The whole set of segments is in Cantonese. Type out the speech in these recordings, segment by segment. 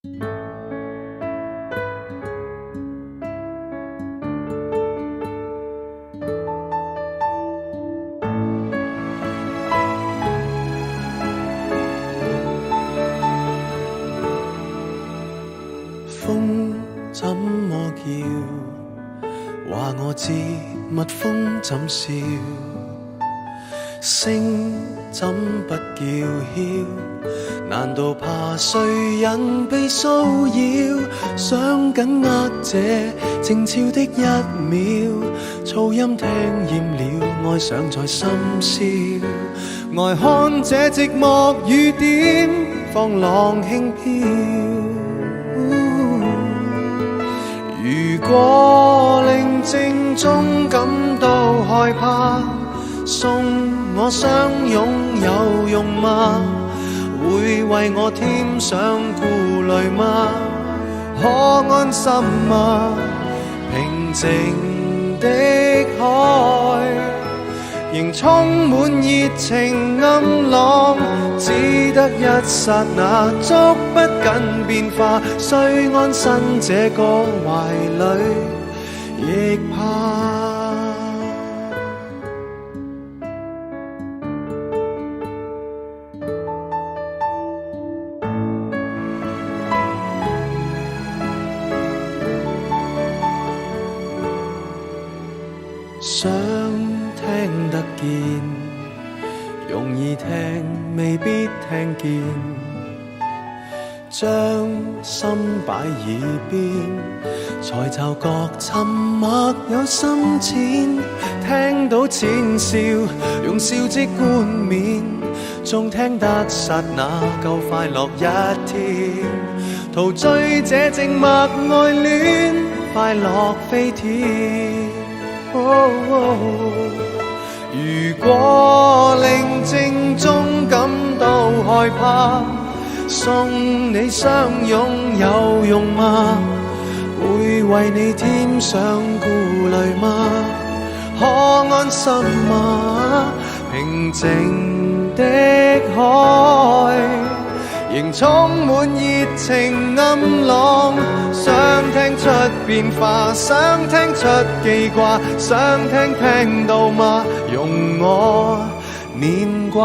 風怎麼叫？話我知蜜蜂怎笑？聲怎不叫囂？難道怕誰人被騷擾？想緊握這靜悄的一秒，噪音聽厭了，愛上在深宵。呆看這寂寞雨點，放浪輕飄。如果寧靜中感到害怕，送我相擁有用嗎？會為我添上顧慮嗎？可安心嗎？平靜的海仍充滿熱情暗浪，只得一剎那捉不緊變化，雖安身這個懷裡亦怕。想聽得見，容易聽未必聽見，將心擺耳邊，才察覺沉默有深淺。聽到淺笑，用笑跡冠冕，縱聽得剎那夠快樂一天，陶醉這靜默愛戀，快樂飛天。如果寧靜中感到害怕，送你相擁有用嗎？會為你添上顧慮嗎？可安心嗎？平靜的海仍充滿熱情暗浪，想聽出變化，想聽出記掛，想聽到嗎？容我念掛。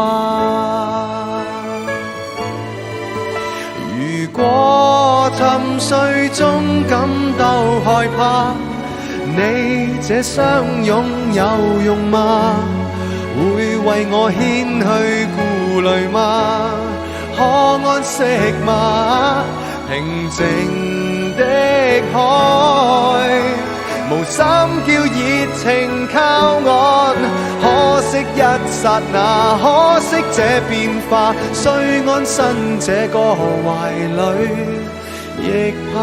如果沉睡中感到害怕，你這相擁有用嗎？會為我牽去顧慮嗎？可安息嗎？平靜的海無心叫熱情靠岸，可惜一剎那，可惜這變化，雖安身這個懷裡亦怕。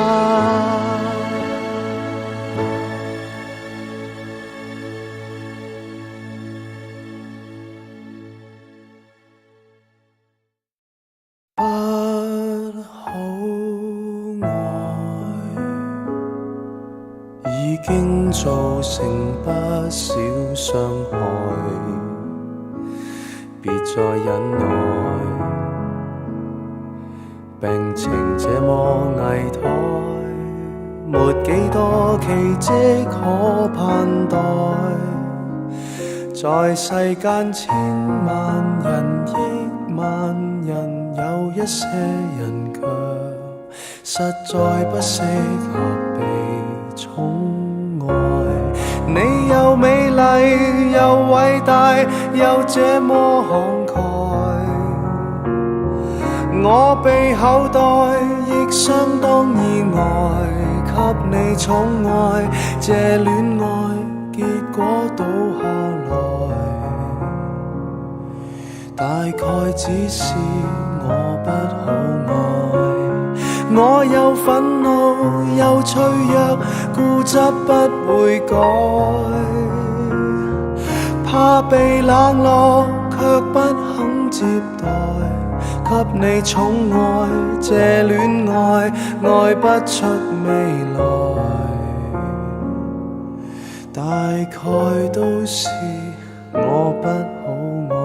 不好愛，已經造成不少傷害，別再忍耐。病情這麼危殆，沒幾多奇蹟可盼待。在世間千萬人億萬人，有一些人卻實在不適合被寵愛。你又美麗又偉大又這麼慷慨，我被厚待亦相當意外，給你寵愛，這戀愛結果倒下來，大概只是我不好愛。我又憤怒又脆弱，固執不會改，怕被冷落卻不肯接待，給你寵愛，這戀愛愛不出未來，大概都是我不好愛。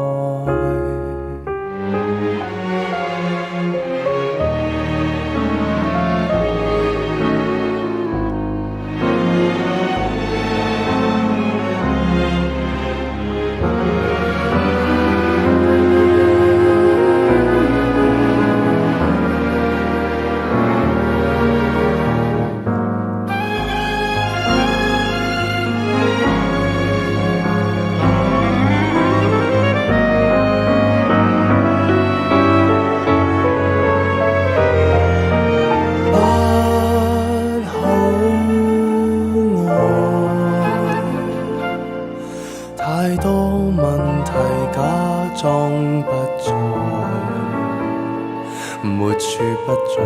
不在，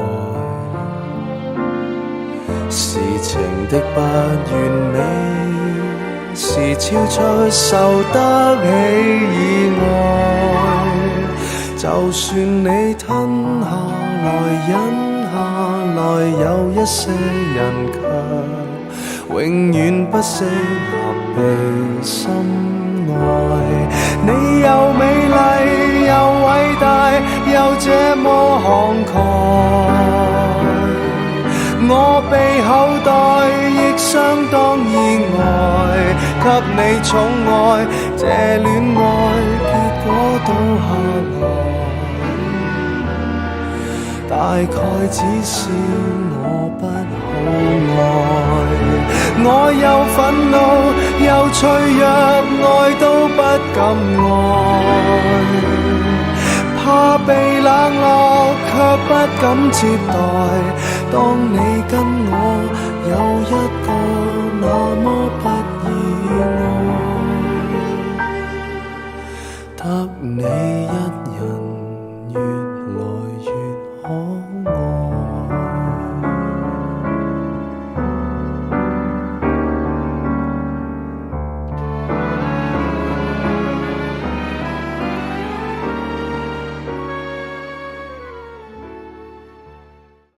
是情的不完美，是超出受得起意外。就算你吞下來忍下來，有一些人卻永遠不適合被深愛。你又美麗又偉大又這麼慷慨，我被厚待亦相當意外，給你寵愛，這戀愛結果倒下來，大概只是我不好愛。我又憤怒又脆弱，愛都不敢愛，怕被冷落卻不敢接待。當你跟我有一個那麼不意外，得你一